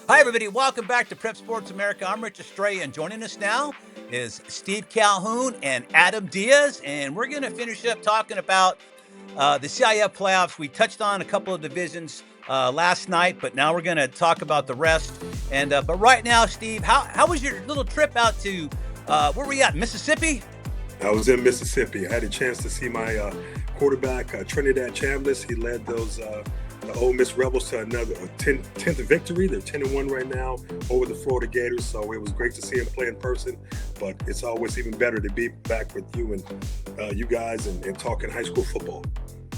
Hi, everybody. Welcome back to Prep Sports America. I'm Rich Estrella, and joining us now is Steve Calhoun and Adam Diaz. And we're going to finish up talking about the CIF playoffs. We touched on a couple of divisions last night, but now we're going to talk about the rest. And but right now, Steve, how was your little trip out to where were we at? Mississippi? I was in Mississippi. I had a chance to see my quarterback, Trinidad Chambliss. He led those the Ole Miss Rebels to another 10th victory. They're 10-1 right now over the Florida Gators. So it was great to see him play in person. But it's always even better to be back with you and you guys and talking high school football.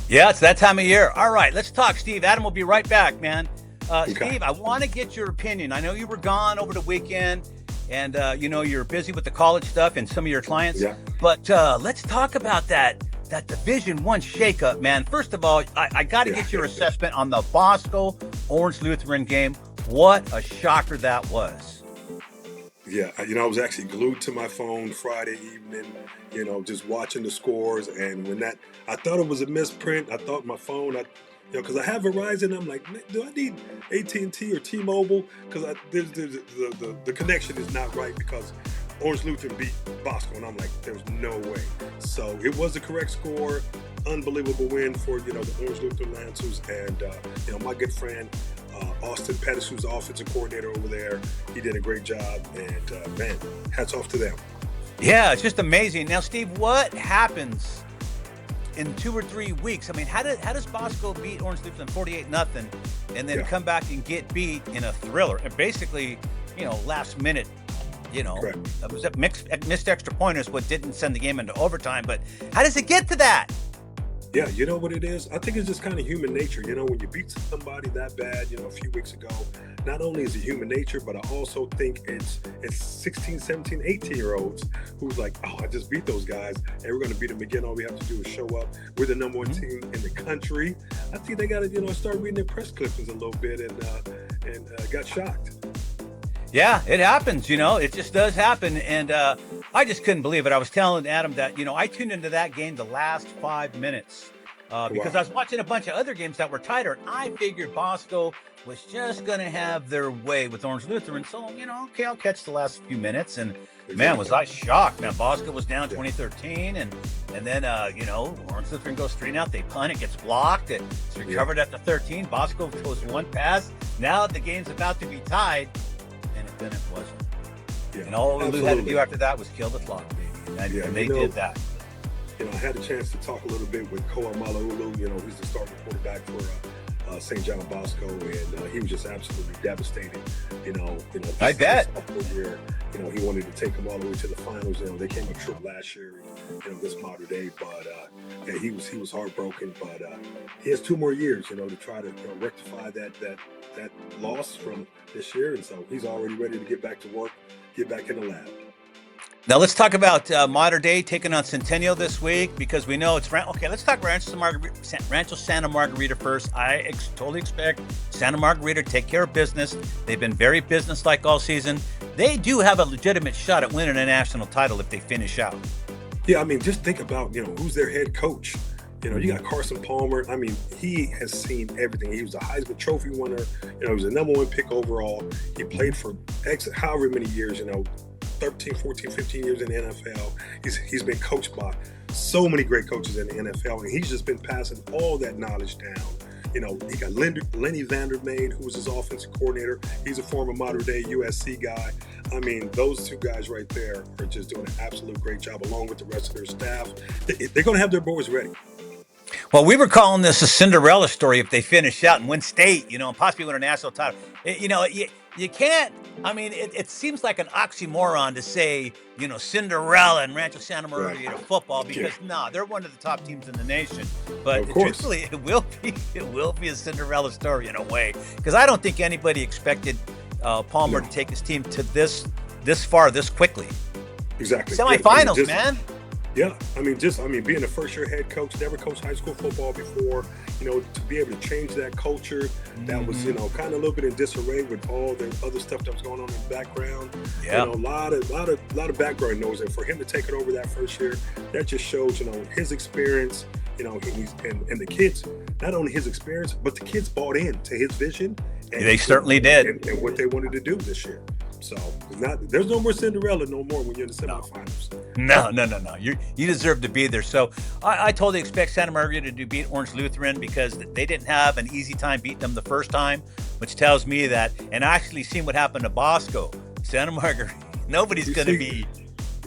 Yeah, it's that time of year. All right, let's talk, Steve. Adam will be right back, man. Okay. Steve, I want to get your opinion. I know you were gone over the weekend, and you're busy with the college stuff and some of your clients. Yeah. But let's talk about that Division I shakeup, man. First of all, I got to get your assessment on the Bosco Orange Lutheran game. What a shocker that was. Yeah, I was actually glued to my phone Friday evening, just watching the scores. And when I thought it was a misprint. I thought my phone, because I have Verizon. I'm like, do I need AT&T or T-Mobile? Because the connection is not right because Orange Lutheran beat Bosco, and I'm like, there's no way. So it was the correct score. Unbelievable win for the Orange Lutheran Lancers, and my good friend Austin Pettis, who's the offensive coordinator over there. He did a great job, and man, hats off to them. Yeah, it's just amazing. Now, Steve, what happens in 2 or 3 weeks? I mean, how does Bosco beat Orange Lutheran 48-0, and then come back and get beat in a thriller? And basically, last minute. Correct. It was a missed extra pointers, what didn't send the game into overtime. But how does it get to that? Yeah, you know what it is? I think it's just kind of human nature. When you beat somebody that bad, a few weeks ago, not only is it human nature, but I also think it's 16, 17, 18-year-olds who's like, oh, I just beat those guys, and we're going to beat them again. All we have to do is show up. We're the number one team in the country. I think they got to, start reading their press clippings a little bit and got shocked. Yeah, it happens, it just does happen. And I just couldn't believe it. I was telling Adam that, I tuned into that game the last 5 minutes because I was watching a bunch of other games that were tighter. And I figured Bosco was just going to have their way with Orange Lutheran. So, okay, I'll catch the last few minutes. And man, was I shocked. Man, Bosco was down 2013. And then, Orange Lutheran goes 3 out. They punt, it gets blocked. It's recovered at the 13. Bosco throws one pass. Now the game's about to be tied. And then it wasn't. Yeah, and all absolutely. Lou had to do after that was kill the clock, baby. And they did that. I had a chance to talk a little bit with Koa Malaulu. He's the starting quarterback for St. John Bosco, and he was just absolutely devastated. I bet. Year, he wanted to take them all the way to the finals. They came up short last year. This modern day, but he was heartbroken. But he has 2 more years, to try to rectify that loss from this year, and so he's already ready to get back to work, get back in the lab. Now let's talk about Modern Day taking on Centennial this week, because we know it's okay. Let's talk Rancho Santa Margarita first. I totally expect Santa Margarita to take care of business. They've been very business-like all season. They do have a legitimate shot at winning a national title if they finish out. Yeah, just think about who's their head coach. You got Carson Palmer. He has seen everything. He was a Heisman Trophy winner. He was the number 1 pick overall. He played for however many years, 13, 14, 15 years in the NFL. He's been coached by so many great coaches in the NFL, and he's just been passing all that knowledge down. He got Lenny Vandermaid, who was his offensive coordinator. He's a former modern-day USC guy. Those 2 guys right there are just doing an absolute great job, along with the rest of their staff. They're going to have their boys ready. Well, we were calling this a Cinderella story if they finish out and win state, and possibly win a national title. You can't. It seems like an oxymoron to say, Cinderella and Rancho Santa Margarita football, because they're one of the top teams in the nation. But truthfully, it will be a Cinderella story in a way, because I don't think anybody expected Palmer to take his team to this far this quickly. Exactly. Semi-finals, man. Yeah, being a first-year head coach, never coached high school football before, to be able to change that culture that was, kind of a little bit in disarray with all the other stuff that was going on in the background. Yeah. A lot of background noise, and for him to take it over that first year, that just shows, his experience, and the kids, not only his experience, but the kids bought in to his vision. And They certainly did. And what they wanted to do this year. So there's no more Cinderella no more when you're in the semifinals. No. You deserve to be there. So I totally expect Santa Margarita to beat Orange Lutheran because they didn't have an easy time beating them the first time, which tells me that, and I actually seen what happened to Bosco. Santa Margarita, nobody's going to be.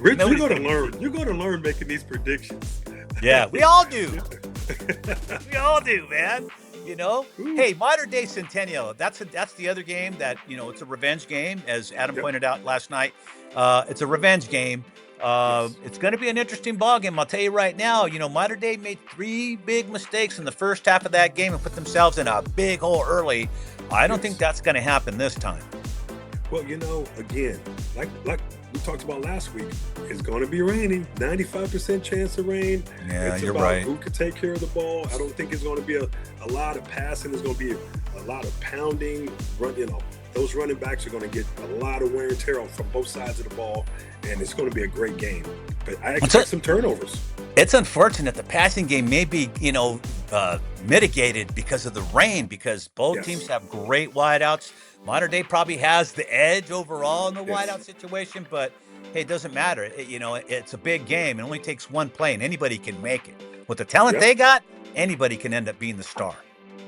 Rich, you're going to learn. You're going to learn making these predictions. Yeah, we all do. We all do, man. You know, hey, Modern Day Centennial. That's the other game that, you know, it's a revenge game, as Adam pointed out last night. It's a revenge game. It's going to be an interesting ball game. I'll tell you right now. You know, Modern Day made 3 big mistakes in the first half of that game and put themselves in a big hole early. I don't think that's going to happen this time. Well, you know, again, like we talked about last week, it's going to be raining. 95% chance of rain. Yeah, it's you're about right. Who can take care of the ball? I don't think it's going to be a lot of passing. It's going to be a lot of pounding. You know, those running backs are going to get a lot of wear and tear from both sides of the ball, and it's going to be a great game. But I expect some turnovers. It's unfortunate the passing game may be, you know, mitigated because of the rain, because both teams have great wideouts. Modern Day probably has the edge overall in the wideout situation, but hey, it doesn't matter. It's a big game. It only takes one play, and anybody can make it. With the talent they got, anybody can end up being the star.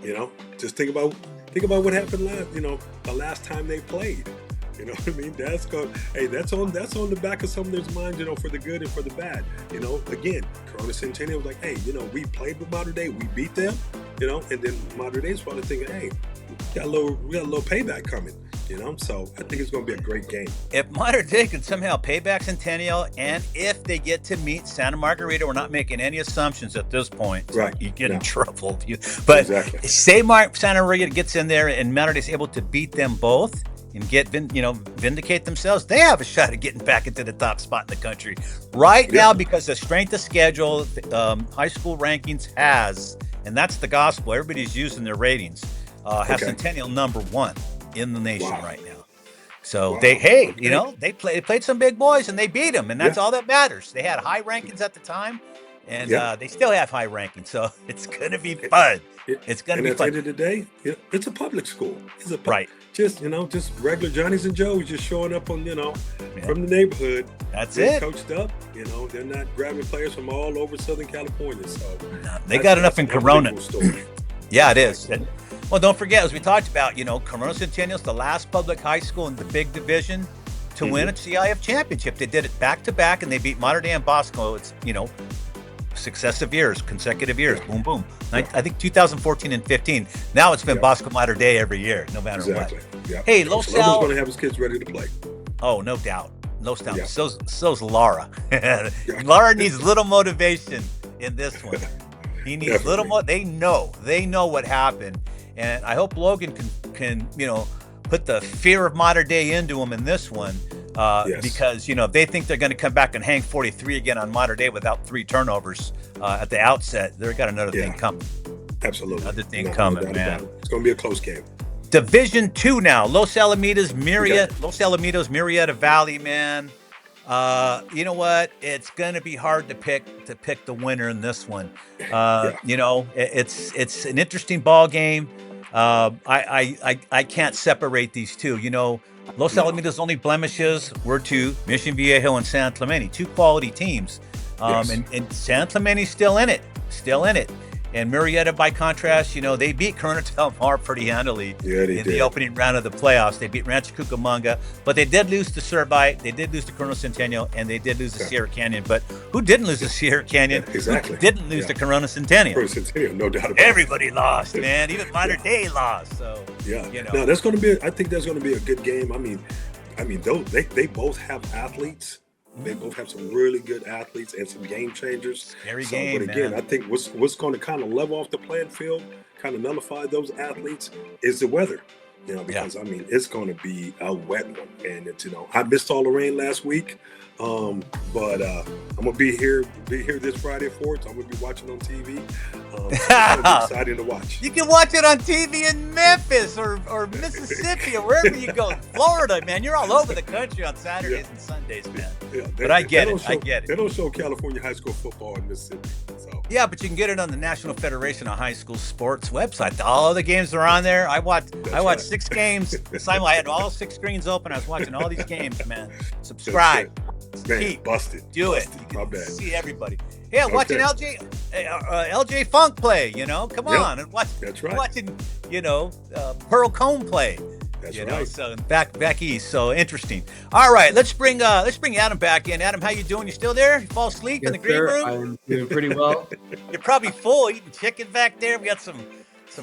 You know, just think about what happened the last time they played. You know what I mean? That's on the back of some of their minds, you know, for the good and for the bad. You know, again, Corona Centennial was like, hey, you know, we played with Modern Day, we beat them, you know, and then Modern Day's probably thinking, hey, we got a little payback coming, you know. So I think it's going to be a great game. If Modern Day can somehow pay back Centennial, and if they get to meet Santa Margarita, we're not making any assumptions at this point. So right. You get in trouble. But say Santa Margarita gets in there and Modern Day's able to beat them both and vindicate themselves, they have a shot at getting back into the top spot in the country. Right now, because the strength of schedule, high school rankings has, and that's the gospel, everybody's using their ratings, have Centennial #1 in the nation right now. So they played some big boys and they beat them, and that's all that matters. They had high rankings at the time, and they still have high rankings, so it's going to be fun. It's going to be fun. At the end of the day, it's a public school. It's right. Just regular Johnnies and Joes just showing up on, from the neighborhood. That's it. Coached up, they're not grabbing players from all over Southern California. So they got enough in Corona. Yeah, it is. Well, don't forget, as we talked about, Corona Centennial is the last public high school in the big division to win a CIF championship. They did it back to back, and they beat Modern Day and Bosco. It's consecutive years. Boom, boom. I think 2014 and 15. Now it's been Bosco Modern Day every year, no matter what. Yeah. Hey, Los Lobo's going to have his kids ready to play. Oh, no doubt. No doubt. Yeah. So's Laura. Laura needs little motivation in this one. He needs little more. They know what happened, and I hope Logan can put the fear of Modern Day into him in this one. Because if they think they're going to come back and hang 43 again on Modern Day without 3 turnovers at the outset, they've got another thing coming. Absolutely, another thing coming, man. It's going to be a close game. Division 2 now. Los Alamitos Murrieta Valley, man. You know what? It's going to be hard to pick the winner in this one. It's an interesting ball game. I can't separate these two. Los Alamitos' only blemishes were to Mission Viejo and San Clemente, 2 quality teams. And San Clemente's still in it. And Murrieta, by contrast, they beat Corona Del Mar pretty handily in the opening round of the playoffs. They beat Rancho Cucamonga, but they did lose to Servite, they did lose to Corona Centennial, and they did lose to Sierra Canyon. But who didn't lose to Sierra Canyon? Exactly. Who didn't lose to Corona Centennial? Corona Centennial, no doubt about it. Everybody lost, man. Even Modern Day lost. So No, that's going to be. I think that's going to be a good game. I mean, they both have athletes. They both have some really good athletes and some game changers. But again, man. I think what's going to kind of level off the playing field, kind of nullify those athletes, is the weather. Because it's going to be a wet one, and I missed all the rain last week, but I'm gonna be here this Friday for it. So I'm gonna be watching on TV. It's gonna be exciting to watch. You can watch it on TV in Memphis or Mississippi or wherever you go. Florida, man, you're all over the country on Saturdays and Sundays, man. But I get it. They don't show California high school football in Mississippi. So Yeah, but you can get it on the National Federation of High School Sports website. All the games are on there. I watched right. 6 games. I had all 6 screens open. I was watching all these games, man. Subscribe. Man, busted. Do it. Busted. My bad. See everybody. Hey, I'm watching LJ Funk play, come on. And That's right. Watching, Pearl Cone play. That's right. So back east. So interesting. All right, let's bring Adam back in. Adam, how you doing? You still there? You fall asleep in the green room? I'm doing pretty well. You're probably full eating chicken back there. We got some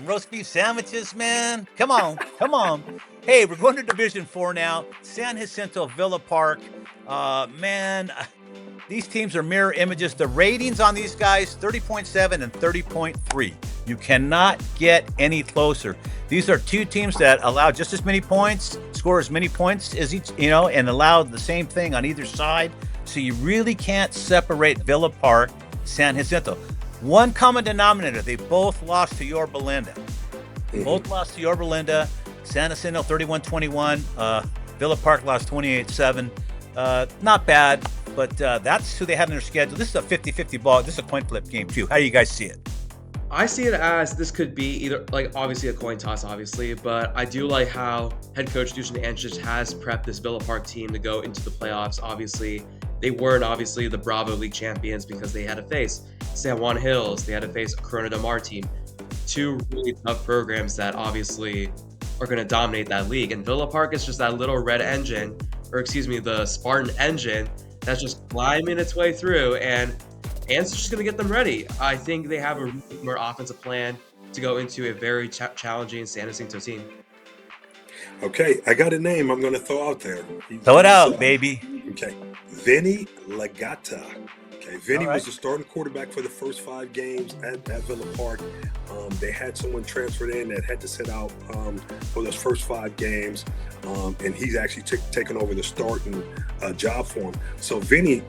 roast beef sandwiches, man. Come on. Hey, we're going to Division 4 now. San Jacinto, Villa Park. Man, these teams are mirror images. The ratings on these guys, 30.7 and 30.3. You cannot get any closer. These are 2 teams that allow just as many points, score as many points as each, and allow the same thing on either side. So you really can't separate Villa Park, San Jacinto. One common denominator, they both lost to Yorba Linda. Both lost to Yorba Linda. San Jacinto 31-21. Villa Park lost 28-7. Not bad, but that's who they had in their schedule. This is a 50-50 ball. This is a coin flip game too. How do you guys see it? I see it as this could be either, obviously a coin toss, but I do like how head coach Dusan Ančić has prepped this Villa Park team to go into the playoffs. Obviously, they weren't the Bravo League champions because they had to face San Juan Hills. They had to face a Corona Del Mar team. 2 really tough programs that obviously are going to dominate that league. And Villa Park is just that little red engine, the Spartan engine that's just climbing its way through, and it's just going to get them ready. I think they have a more offensive plan to go into a very challenging San Jacinto team. Okay, I got a name I'm going to throw out there. Throw it out, baby. Okay, Vinny Legata. Okay, Vinny right. was the starting quarterback for the first 5 games at Villa Park. They had someone transferred in that had to sit out for those first 5 games, and he's actually taken over the starting job for him. So Vinny,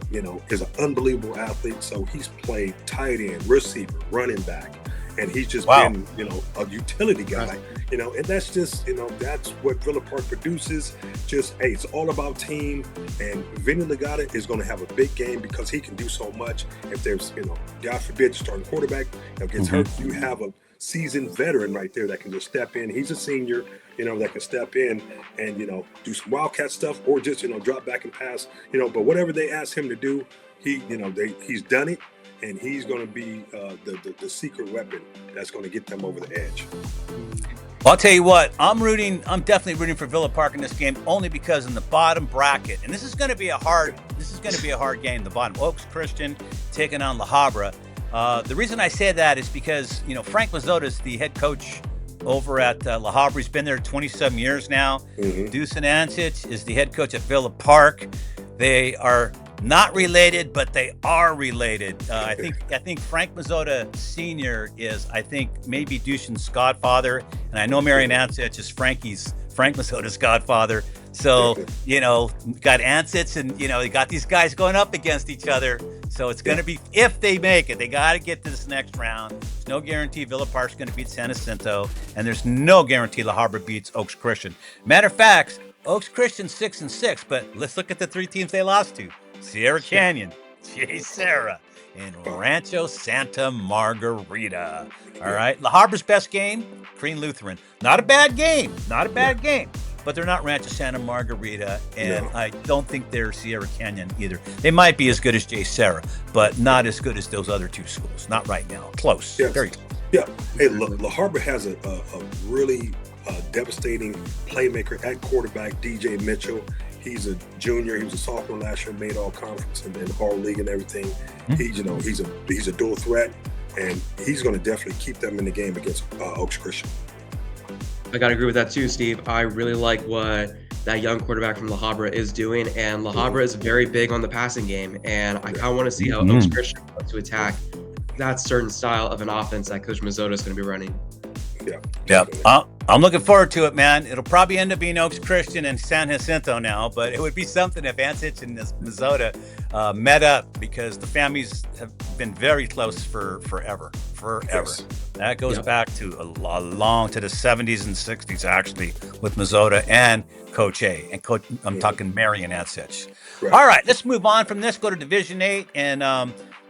is an unbelievable athlete. So he's played tight end, receiver, running back, and he's just been, a utility guy. And that's just, that's what Villa Park produces. Just, hey, it's all about team. And Vinny Legata is going to have a big game because he can do so much. If there's, God forbid, starting quarterback gets hurt, you have a seasoned veteran right there that can just step in. He's a senior, that can step in and, do some wildcat stuff or just, drop back and pass, but whatever they ask him to do, he's done it. And he's going to be the secret weapon that's going to get them over the edge. I'll tell you what, I'm definitely rooting for Villa Park in this game only because in the bottom bracket, and this is going to be a hard game, the bottom. Oaks Christian taking on La Habra. The reason I say that is because, Frank Mazzota is the head coach over at La Habra. He's been there 27 years now. Dusan Ančić is the head coach at Villa Park. They are not related, but they are related. I think Frank Mazzota Sr. is, maybe Dusan's godfather, and I know Marian Ančić is Frank Mazzota's godfather. So, got Ančić and, they got these guys going up against each other. So it's going to be, if they make it, they got to get to this next round. There's no guarantee Villa Park's going to beat San Jacinto, and there's no guarantee La Habra beats Oaks Christian. Matter of fact, Oaks Christian 6-6, but let's look at the 3 teams they lost to. Sierra Canyon, J. Sarah, and Rancho Santa Margarita. All right. La Habra's best game, Crean Lutheran. Not a bad game. But they're not Rancho Santa Margarita, and I don't think they're Sierra Canyon either. They might be as good as J. Sarah, but not as good as those other 2 schools. Not right now. Close. Yes. Very close. Yeah. Hey, La Habra has a really devastating playmaker at quarterback, DJ Mitchell. He's a junior. He was a sophomore last year, made all conference and then all league and everything. He's a dual threat, and he's going to definitely keep them in the game against Oaks Christian. I got to agree with that too, Steve. I really like what that young quarterback from La Habra is doing, and La Habra is very big on the passing game, and I kind of want to see how Oaks Christian wants to attack that certain style of an offense that Coach Mazzota is going to be running. Yeah. I'm looking forward to it, man. It'll probably end up being Oaks Christian and San Jacinto now, but it would be something if Ančić and Mazzota met up, because the families have been very close forever. Yes. That goes back to a long to the 70s and 60s, actually, with Mazzota and Coach A. And I'm talking Marian Ančić. Right. All right, let's move on from this. Go to Division 8, and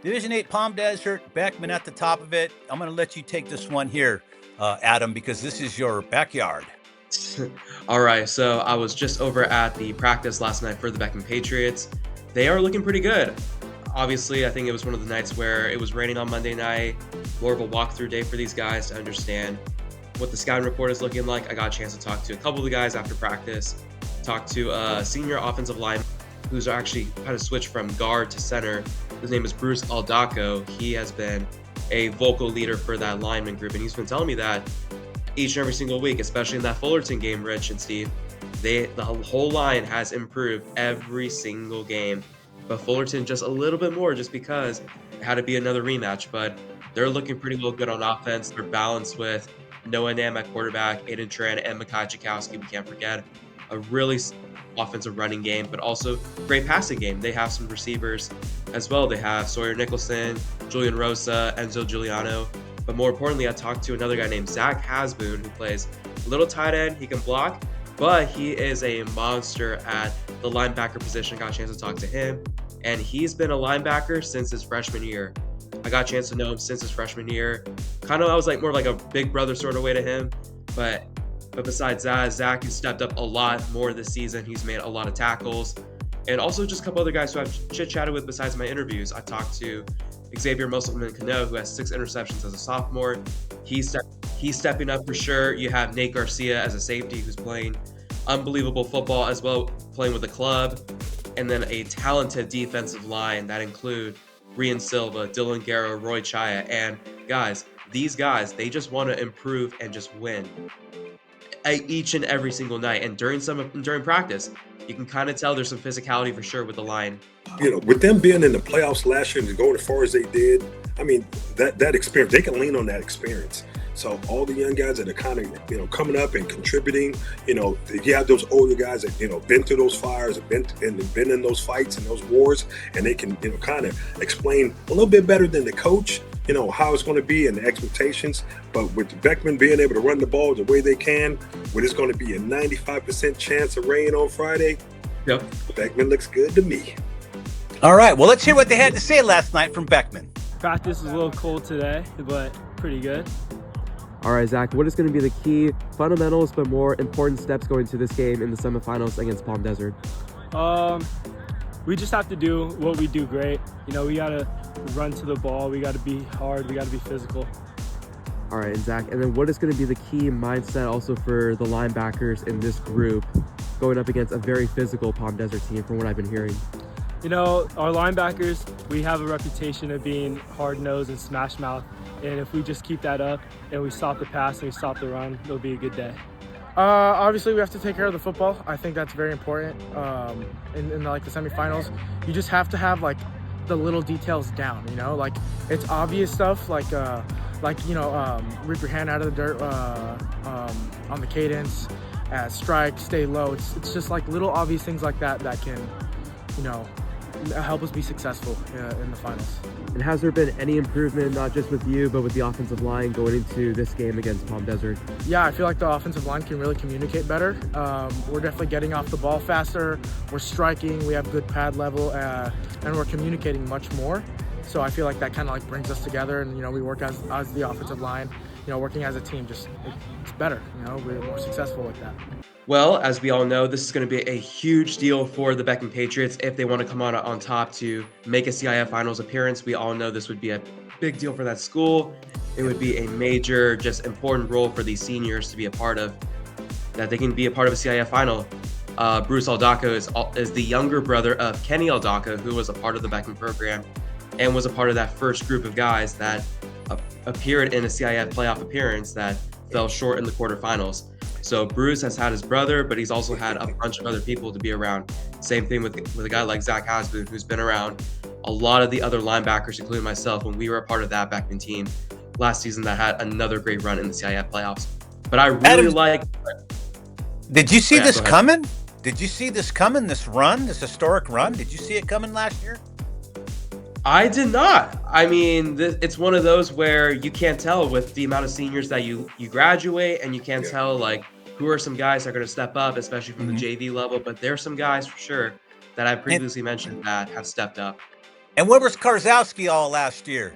Division 8 Palm Desert, Beckman at the top of it. I'm going to let you take this one here, Adam, because this is your backyard. All right, so I was just over at the practice last night for the Beckman Patriots. They are looking pretty good. Obviously, I think it was one of the nights where it was raining on Monday night, more of a walkthrough day for these guys to understand what the scouting report is looking like. I got a chance to talk to a couple of the guys after practice, talked to a senior offensive lineman who's actually kind of switched from guard to center. His name is Bruce Aldaco. He has been a vocal leader for that lineman group, and he's been telling me that each and every single week, especially in that Fullerton game, Rich and Steve, the whole line has improved every single game. But Fullerton just a little bit more just because it had to be another rematch. But they're looking pretty well good on offense. They're balanced with Noah Nam at quarterback, Aiden Tran, and Mekhi Chakowski. We can't forget a really offensive running game, but also great passing game. They have some receivers as well. They have Sawyer Nicholson, Julian Rosa, Enzo Giuliano. But more importantly, I talked to another guy named Zach Hasboon who plays a little tight end. He can block, but he is a monster at the linebacker position. Got a chance to talk to him, and he's been a linebacker since his freshman year. I got a chance to know him since his freshman year. Kind of, I was like more like a big brother sort of way to him. But besides that, Zach has stepped up a lot more this season. He's made a lot of tackles. And also just a couple other guys who I've chit-chatted with besides my interviews. I talked to Xavier Musselman-Cano, who has 6 interceptions as a sophomore. He's stepping up for sure. You have Nate Garcia as a safety who's playing unbelievable football as well, playing with the club. And then a talented defensive line that include Rian Silva, Dylan Guerrero, Roy Chaya. And guys, these guys, they just want to improve and just win each and every single night. And during practice, you can kind of tell there's some physicality for sure with the line. You know, with them being in the playoffs last year and going as far as they did, I mean, that experience, they can lean on that experience. So all the young guys that are kind of, you know, coming up and contributing, you know, you have those older guys that, you know, been through those fires and been in those fights and those wars, and they can, you know, kind of explain a little bit better than the coach, you know, how it's going to be and the expectations. But with Beckman being able to run the ball the way they can, when it's going to be a 95% chance of rain on Friday, Yep. Beckman looks good to me. All right, well, let's hear what they had to say last night from Beckman. Practice was a little cold today, but pretty good. All right, Zach, what is going to be the key fundamentals but more important steps going to this game in the semifinals against Palm Desert? We just have to do what we do great. You know, we got to run to the ball. We got to be hard. We got to be physical. All right, and Zach, and then what is going to be the key mindset also for the linebackers in this group going up against a very physical Palm Desert team from what I've been hearing? You know, our linebackers, we have a reputation of being hard-nosed and smash-mouth. And if we just keep that up and we stop the pass and we stop the run, it'll be a good day. Obviously, we have to take care of the football. I think that's very important. In like the semifinals, you just have to have like the little details down. You know, like it's obvious stuff like you know, rip your hand out of the dirt on the cadence, strike, stay low. It's just like little obvious things like that that can, you know, help us be successful in the finals. And has there been any improvement, not just with you, but with the offensive line going into this game against Palm Desert? Yeah, I feel like the offensive line can really communicate better. We're definitely getting off the ball faster. We're striking. We have good pad level, and we're communicating much more. So I feel like that kind of like brings us together, and you know, we work as the offensive line. You know, working as a team, it's better. You know, we're more successful with that. Well, as we all know, this is going to be a huge deal for the Beckman Patriots if they want to come on top to make a CIF finals appearance. We all know this would be a big deal for that school. It would be a major, just important role for these seniors to be a part of, that they can be a part of a CIF final. Bruce Aldaco is the younger brother of Kenny Aldaco, who was a part of the Beckman program and was a part of that first group of guys that appeared in a CIF playoff appearance that fell short in the quarterfinals. So Bruce has had his brother, but he's also had a bunch of other people to be around. Same thing with a guy like Zach Hasboon, who's been around a lot of the other linebackers, including myself, when we were a part of that Beckman team last season that had another great run in the CIF playoffs. But I really Did you see this coming? Did you see this coming, this run, this historic run? Did you see it coming last year? I did not. I mean, it's one of those where you can't tell with the amount of seniors that you graduate, and you can't tell like who are some guys that are going to step up, especially from the JV level. But there's some guys for sure that I previously mentioned that have stepped up. And where was Karzowski all last year?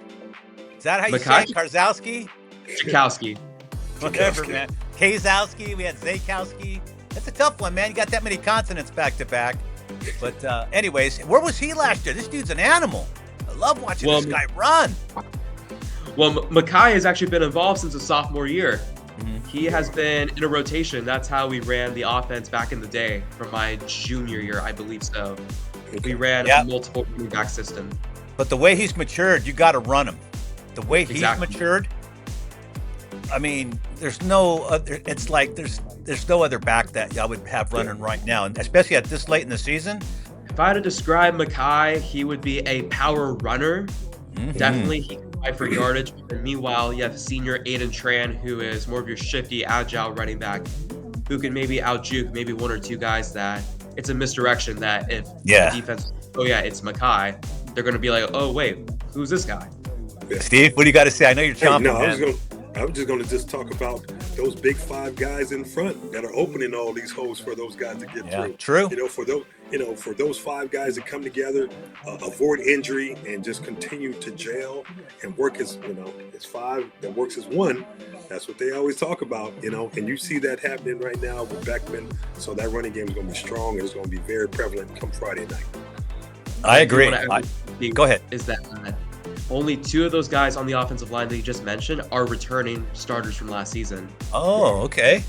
Is that how you say it? Makai? Karzowski? Chakowski. Whatever, Chakowski. man. Kazowski, we had Zakowski. That's a tough one, man. You got that many consonants back to back. But anyways, where was he last year? This dude's an animal. I love watching this guy run. Well, Makai has actually been involved since his sophomore year. He has been in a rotation. That's how we ran the offense back in the day from my junior year, I believe so. We ran a multiple running back system. But the way he's matured, you got to run him. The way he's matured, I mean, there's no other. It's like there's no other back that I would have running right now, and especially at this late in the season. If I had to describe Makai, he would be a power runner. Definitely, he can fight for yardage. And meanwhile, you have senior Aiden Tran, who is more of your shifty, agile running back, who can maybe out-juke maybe one or two guys that it's a misdirection that if the defense, it's Makai, they're going to be like, oh, wait, who's this guy? Steve, what do you got to say? I know you're chomping, I was just going to talk about those big five guys in front that are opening all these holes for those guys to get through. True. For those five guys to come together, avoid injury, and just continue to gel and work as five that works as one. That's what they always talk about, and you see that happening right now with Beckman. So that running game is going to be strong, and it's going to be very prevalent come Friday night. I agree. Go ahead. Is that only two of those guys on the offensive line that you just mentioned are returning starters from last season. Oh, okay.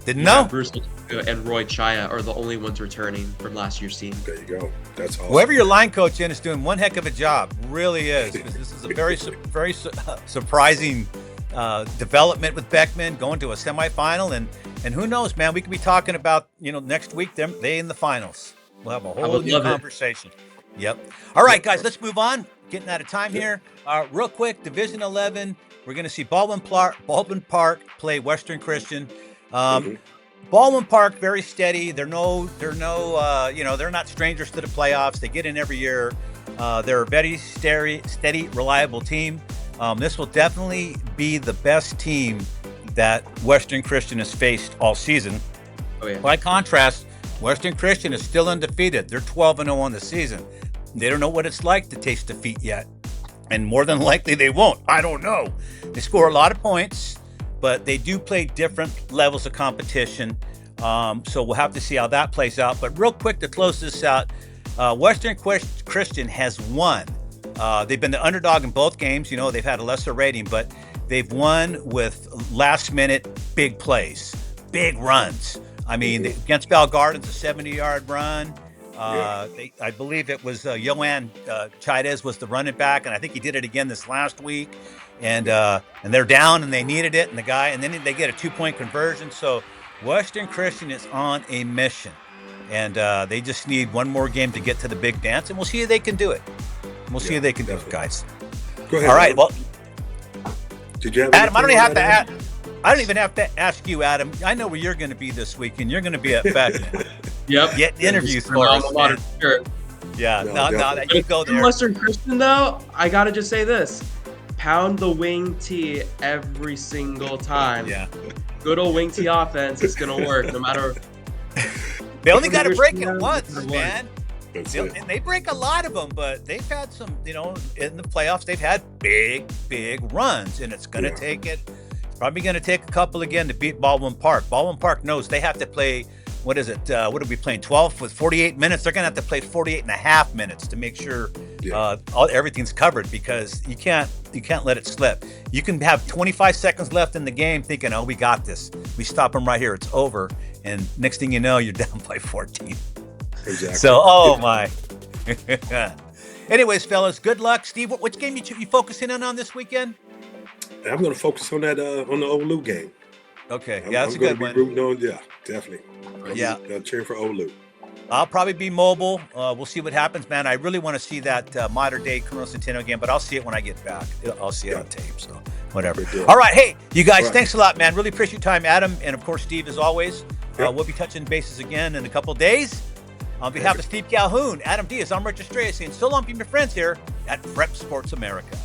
Didn't know. Bruce and Roy Chaya are the only ones returning from last year's team. There you go. That's awesome. Whoever your line coach is doing one heck of a job. Really is. This is a very surprising development with Beckman going to a semifinal, and who knows, man? We could be talking about next week they in the finals. We'll have a whole new conversation. Yep. All right, guys, let's move on. Getting out of time here. Real quick, Division 11. We're going to see Baldwin Park play Western Christian. Baldwin Park, very steady. They're not strangers to the playoffs. They get in every year. They're a very steady, reliable team. This will definitely be the best team that Western Christian has faced all season. Oh, yeah. By contrast, Western Christian is still undefeated. They're 12-0 on the season. They don't know what it's like to taste defeat yet. And more than likely they won't. I don't know. They score a lot of points, but they do play different levels of competition. So we'll have to see how that plays out. But real quick to close this out, Western Christian has won. They've been the underdog in both games. They've had a lesser rating, but they've won with last-minute big plays, big runs. I mean, against Bell Gardens, a 70-yard run. I believe it was Yohan Chaidez was the running back, and I think he did it again this last week. And they're down, and they needed it, and then they get a 2-point conversion. So Western Christian is on a mission, and they just need one more game to get to the big dance, and we'll see if they can do it. We'll see if they can do it, guys. Go ahead. All right. Well, did you have Adam? I don't even have to ask you, Adam. I know where you're going to be this week, and you're going to be at Beckman. Yep. Get interviews for us. Yeah. No, you go there. Western Christian, though, I got to just say this. Pound the wing tee every single time. Yeah. Good old wing tee offense is going to work no matter. They only got to break it once, man. And they break a lot of them, but they've had some, in the playoffs, they've had big runs, and it's going to take it. It's probably going to take a couple again to beat Baldwin Park. Baldwin Park knows they have to play. What is it? What are we playing? 12 with 48 minutes. They're going to have to play 48 and a half minutes to make sure everything's covered, because you can't let it slip. You can have 25 seconds left in the game thinking, oh, we got this. We stop them right here. It's over. And next thing you know, you're down by 14. Exactly. So, oh my. Anyways, fellas, good luck. Steve, which game you focusing on this weekend? I'm going to focus on that on the Olu game. Okay, that's a good one. Yeah, definitely. I'm cheering for Olu. I'll probably be mobile. We'll see what happens, man. I really want to see that modern day Colonel Centennial game, but I'll see it when I get back. I'll see it on tape, so whatever. All right, hey, you guys, thanks a lot, man. Really appreciate your time, Adam, and of course, Steve, as always. We'll be touching bases again in a couple of days. On behalf of Steve Calhoun, Adam Diaz, I'm Richard Strayes, saying so long from your friends here at Prep Sports America.